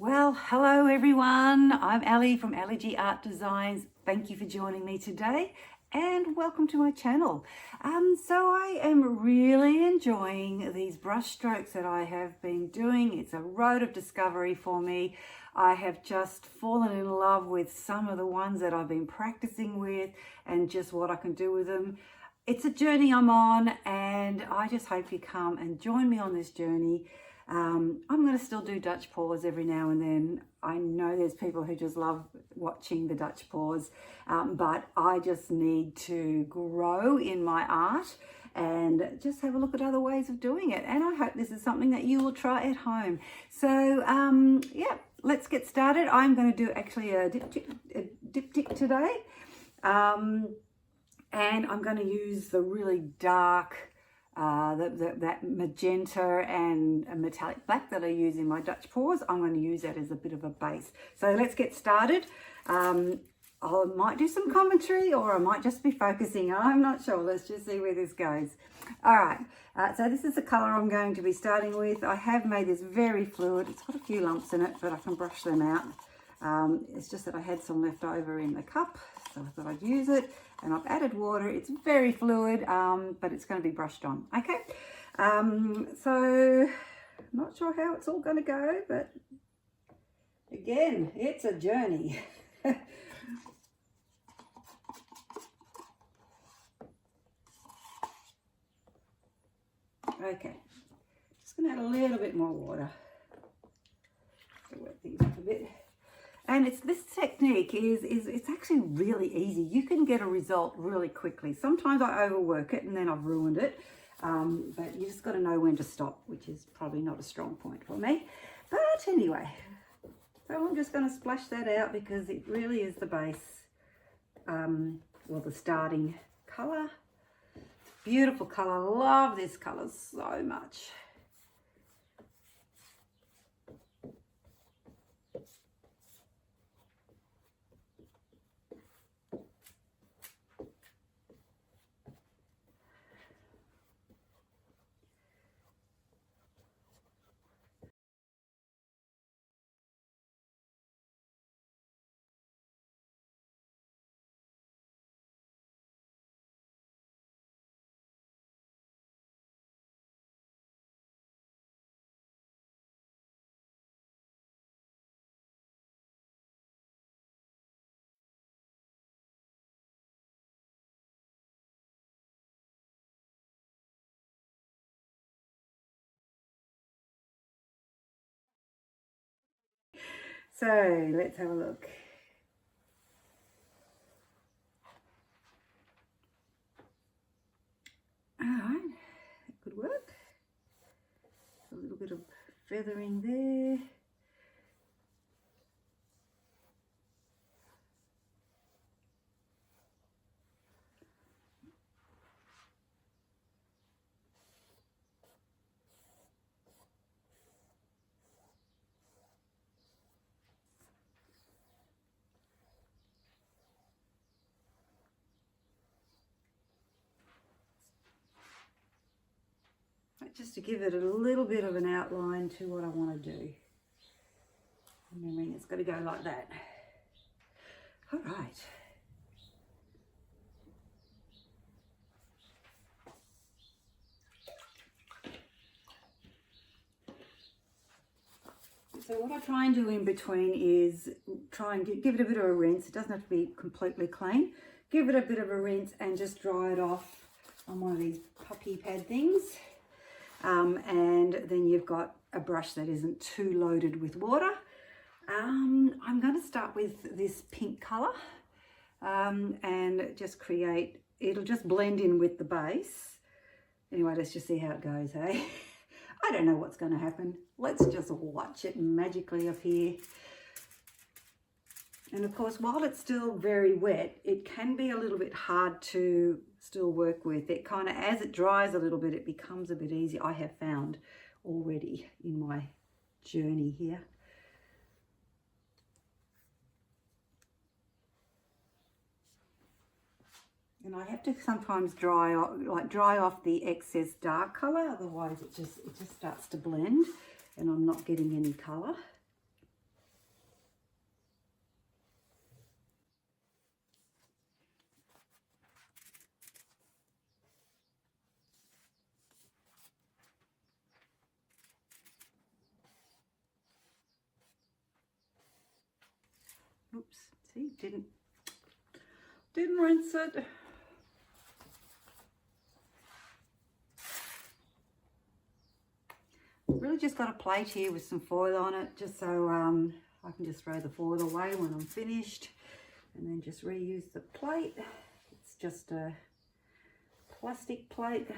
Well, hello everyone. I'm Ellie from Ellie Art Designs. Thank you for joining me today and welcome to my channel. So I am really enjoying these brush strokes that I have been doing. It's a road of discovery for me. I have just fallen in love with some of the ones that I've been practicing with and just what I can do with them. It's a journey I'm on, and I just hope you come and join me on this journey. I'm going to still do Dutch paws every now and then. I know there's people who just love watching the Dutch paws, but I just need to grow in my art and just have a look at other ways of doing it. And I hope this is something that you will try at home. So yeah, let's get started. I'm going to do actually a diptych today. And I'm going to use the really dark that magenta and a metallic black that I use in my Dutch paws. I'm going to use that as a bit of a base. So let's get started. I might do some commentary, or I might just be focusing. I'm not sure. Let's just see where this goes. All right. So this is the colour I'm going to be starting with. I have made this very fluid. It's got a few lumps in it, but I can brush them out. It's just that I had some left over in the cup, so I thought I'd use it. And I've added water. It's very fluid, but it's going to be brushed on. Okay, so I'm not sure how it's all going to go, but again, it's a journey. Okay, just going to add a little bit more water to wet things up a bit. And this technique is it's actually really easy. You can get a result really quickly. Sometimes I overwork it and then I've ruined it. But you just got to know when to stop, which is probably not a strong point for me. But anyway, so I'm just going to splash that out because it really is the base, well, the starting colour. Beautiful colour. Love this colour so much. So let's have a look. All right, that could work. A little bit of feathering there. Just to give it a little bit of an outline to what I want to do. Remembering it's got to go like that. All right. So what I try and do in between is try and give it a bit of a rinse. It doesn't have to be completely clean. Give it a bit of a rinse and just dry it off on one of these puppy pad things. And then you've got a brush that isn't too loaded with water. I'm going to start with this pink colour and just create, it'll just blend in with the base. Anyway, let's just see how it goes, hey? I don't know what's going to happen. Let's just watch it magically appear. And of course, while it's still very wet, it can be a little bit hard to still work with. It kind of, as it dries a little bit, it becomes a bit easier, I have found already in my journey here. And I have to sometimes dry off the excess dark colour, otherwise it just starts to blend and I'm not getting any colour. Oops, see, didn't rinse it. Really just got a plate here with some foil on it, just so I can just throw the foil away when I'm finished, and then just reuse the plate. It's just a plastic plate.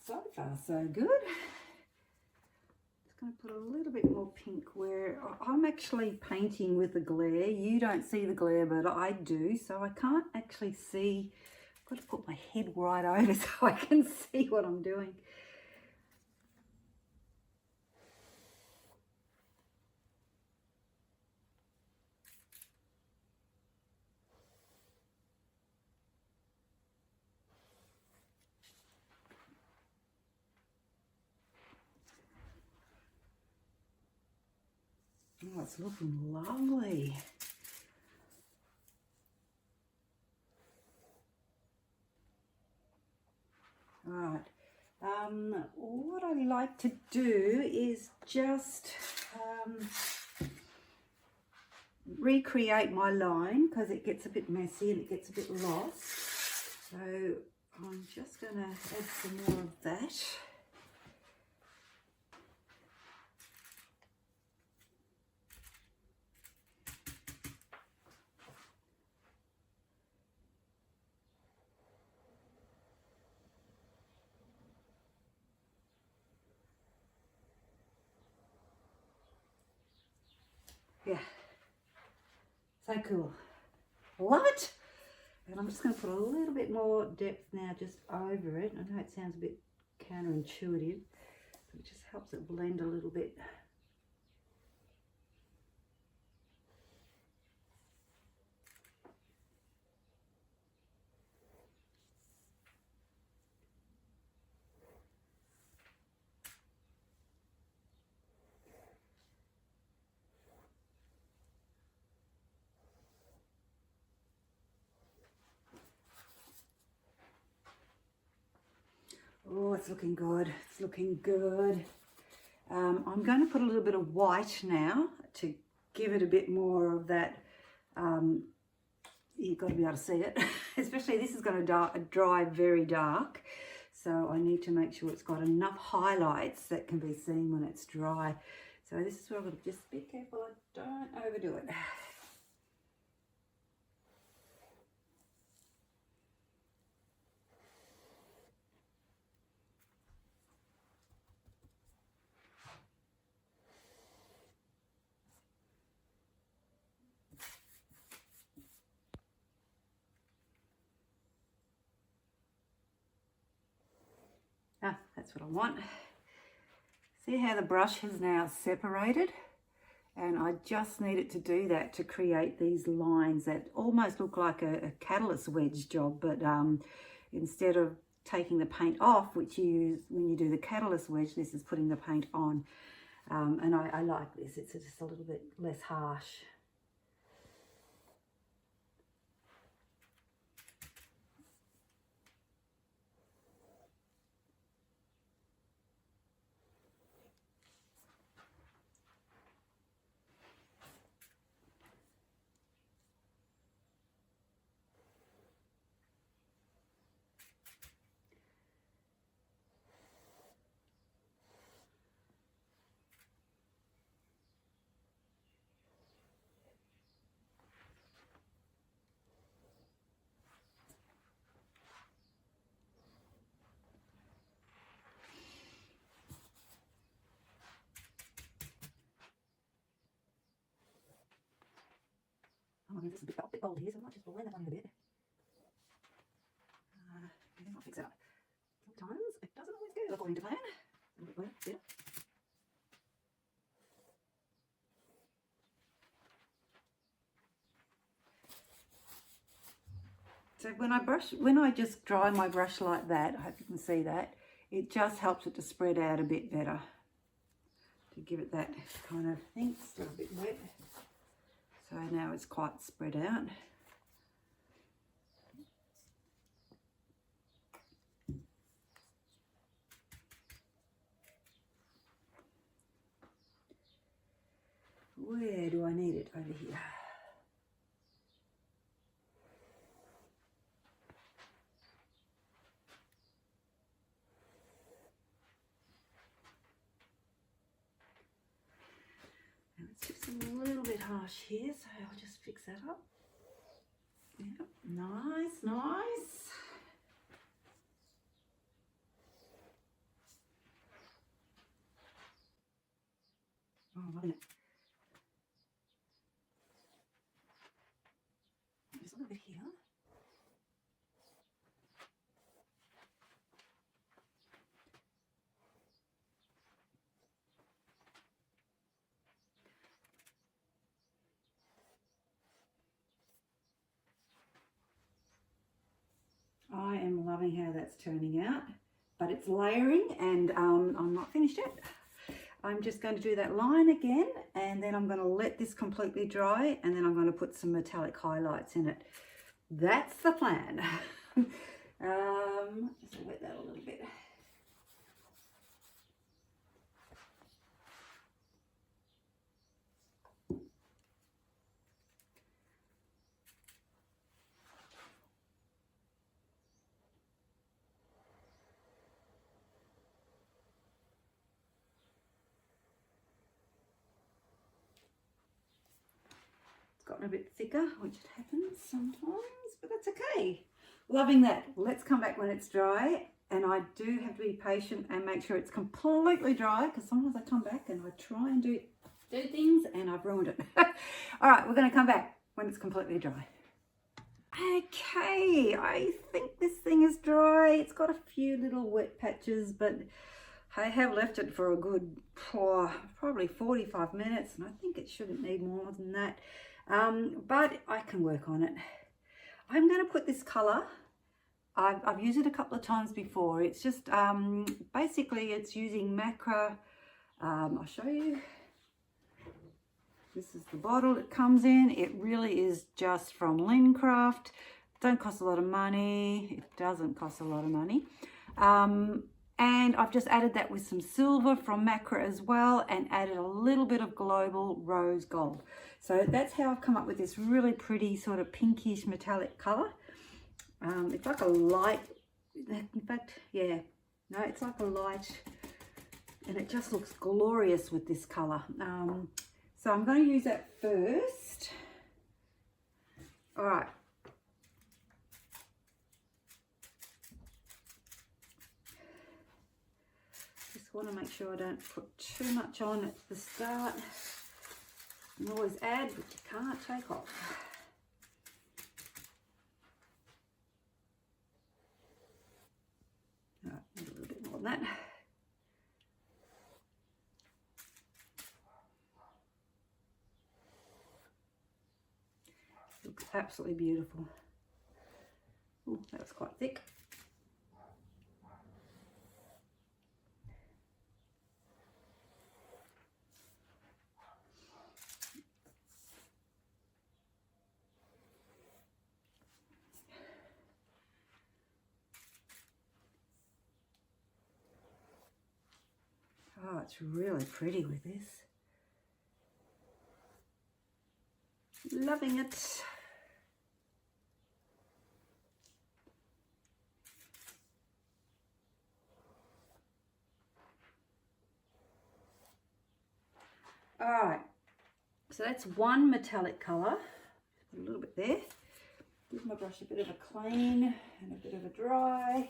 So far so good. Just going to put a little bit more pink where I'm actually painting with the glare. You don't see the glare, but I do, so I can't actually see. I've got to put my head right over so I can see what I'm doing. Oh, it's looking lovely. Right. What I like to do is just recreate my line because it gets a bit messy and it gets a bit lost. So I'm just going to add some more of that. Yeah, so cool. Love it. And I'm just going to put a little bit more depth now just over it. I know it sounds a bit counterintuitive, but it just helps it blend a little bit. Oh, it's looking good. It's looking good. I'm going to put a little bit of white now to give it a bit more of that. You've got to be able to see it. Especially this is going to dry very dark. So I need to make sure it's got enough highlights that can be seen when it's dry. So this is where I've got to just be careful I don't overdo it. Ah, that's what I want. See how the brush has now separated? And I just need it to do that to create these lines that almost look like a catalyst wedge job, but instead of taking the paint off, which you use when you do the catalyst wedge, this is putting the paint on. And I like this. It's just a little bit less harsh. Oh, this is a bit bold here, so I might just blend that on a bit. Yeah, I'll fix it up. Sometimes it doesn't always go according to plan. A little bit better. So when I just dry my brush like that, I hope you can see that, it just helps it to spread out a bit better. To give it that kind of thing. It's still a bit wet. So now it's quite spread out. Where do I need it? Over here. And it's just a little bit harsh here, so I'll just fix that up. Yep, nice, nice. Oh, I'm loving it. Just a little bit here. I am loving how that's turning out, but it's layering and I'm not finished yet. I'm just going to do that line again, and then I'm going to let this completely dry, and then I'm going to put some metallic highlights in it. That's the plan. Just wet that a little bit. Gotten a bit thicker, which it happens sometimes, but that's okay. Loving that. Let's come back when it's dry, and I do have to be patient and make sure it's completely dry, because sometimes I come back and I try and do things and I've ruined it. All right, we're going to come back when it's completely dry. Okay, I think this thing is dry. It's got a few little wet patches, but I have left it for a good probably 45 minutes, and I think it shouldn't need more than that. But I can work on it. I'm going to put this colour, I've used it a couple of times before. It's just basically it's using makr. I'll show you. This is the bottle it comes in. It really is just from Lincraft. Don't cost a lot of money. It doesn't cost a lot of money. And I've just added that with some silver from makr as well, and added a little bit of global rose gold. So that's how I've come up with this really pretty sort of pinkish metallic colour. It's like a light, in fact, yeah, no, it's like a light, and it just looks glorious with this colour. So I'm going to use that first. All right. Just want to make sure I don't put too much on at the start. You can always add, but you can't take off. All right, a little bit more than that. Looks absolutely beautiful. Oh, that was quite thick. it's really pretty with this. Loving it. All right, so that's one metallic colour. Put a little bit there. Give my brush a bit of a clean and a bit of a dry.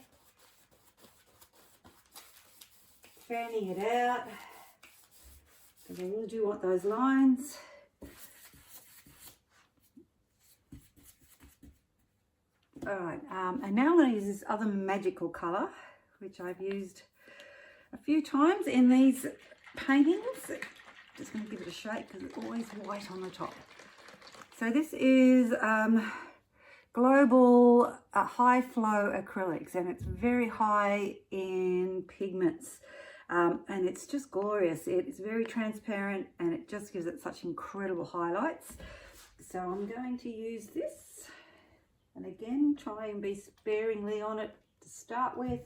Fanning it out, because I really do want those lines. All right, and now I'm going to use this other magical colour, which I've used a few times in these paintings. Just going to give it a shake because it's always white on the top. So this is Global High Flow Acrylics, and it's very high in pigments, and it's just glorious. It's very transparent and it just gives it such incredible highlights. So I'm going to use this, and again try and be sparingly on it to start with.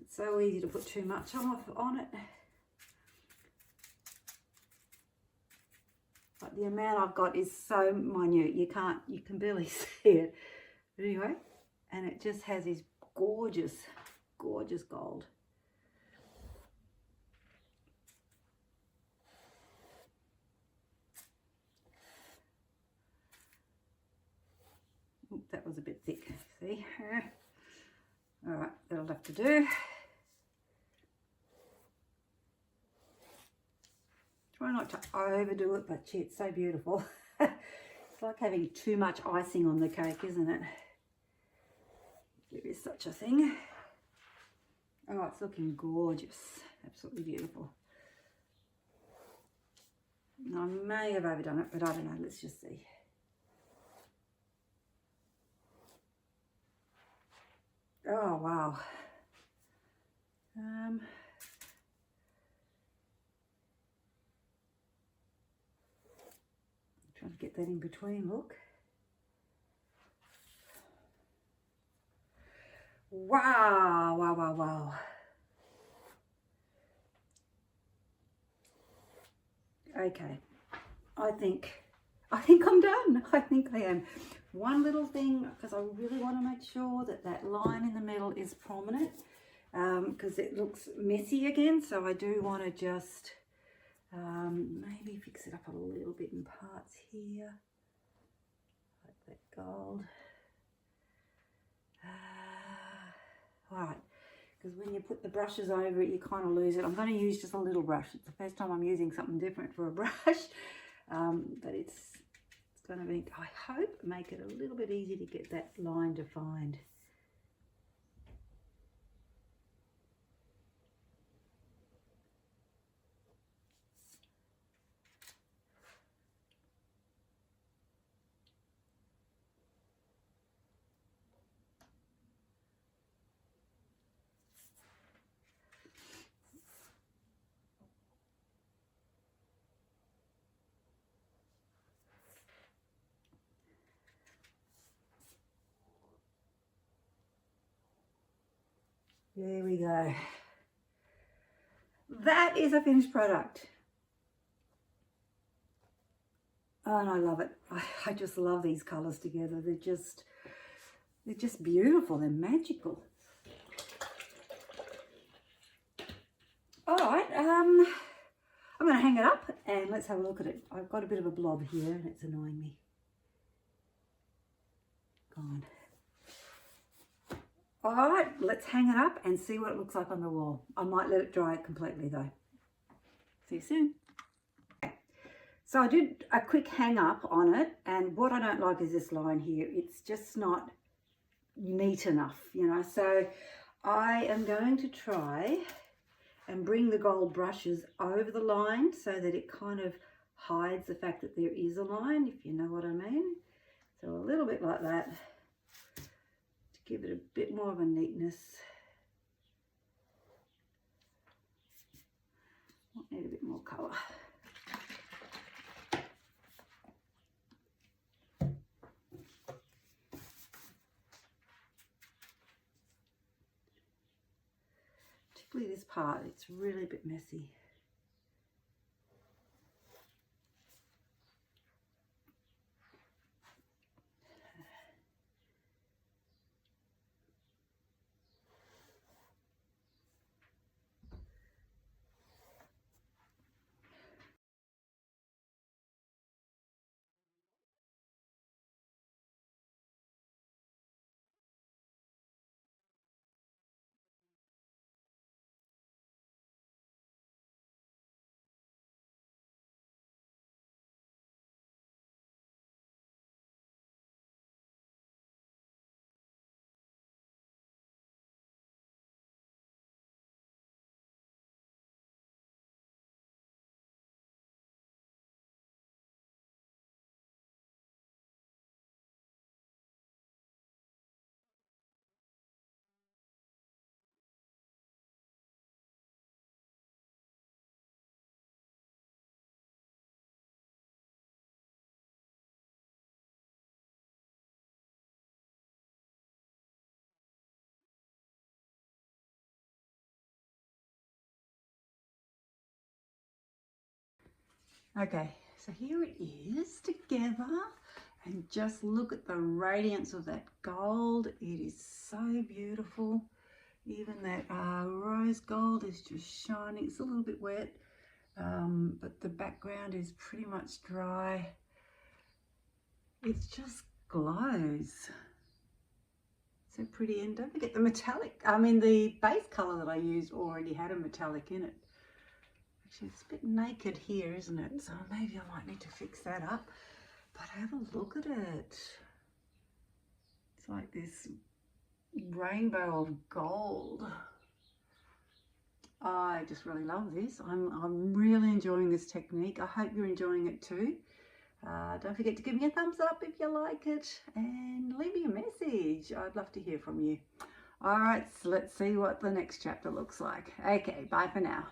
It's so easy to put too much on it. But the amount I've got is so minute, you can barely see it. But anyway, and it just has this gorgeous, gorgeous gold. Oop, that was a bit thick, see? All right, that'll have to do. Try not to overdo it, but gee, it's so beautiful. It's like having too much icing on the cake, isn't it? There is such a thing. Oh, it's looking gorgeous. Absolutely beautiful. I may have overdone it, but I don't know. Let's just see. Oh, wow. Trying to get that in between, look. Wow, wow, wow, wow. Okay, I think I'm done. I think I am. One little thing, because I really want to make sure that that line in the middle is prominent, because it looks messy again. So I do want to just maybe fix it up a little bit in parts here, like that gold. All right, because when you put the brushes over it, you kind of lose it. I'm going to use just a little brush. It's the first time I'm using something different for a brush, but it's going to be, I hope, make it a little bit easier to get that line defined. There we go. That is a finished product. Oh, and I love it. I just love these colours together. They're just beautiful. They're magical. All right, I'm going to hang it up and let's have a look at it. I've got a bit of a blob here and it's annoying me. Gone. All right, let's hang it up and see what it looks like on the wall. I might let it dry completely though. See you soon. Okay. So I did a quick hang up on it, and what I don't like is this line here. It's just not neat enough, you know. So I am going to try and bring the gold brushes over the line so that it kind of hides the fact that there is a line, if you know what I mean. So a little bit like that, give it a bit more of a neatness. Might need a bit more colour. To particularly this part, it's really a bit messy. Okay, so here it is together, and just look at the radiance of that gold. It is so beautiful. Even that rose gold is just shining. It's a little bit wet, but the background is pretty much dry. It just glows. So pretty. And don't forget the metallic, the base colour that I used already had a metallic in it. Actually, it's a bit naked here, isn't it? So maybe I might need to fix that up. But have a look at it. It's like this rainbow of gold. I just really love this. I'm really enjoying this technique. I hope you're enjoying it too. Don't forget to give me a thumbs up if you like it, and leave me a message. I'd love to hear from you. All right, so let's see what the next chapter looks like. Okay, bye for now.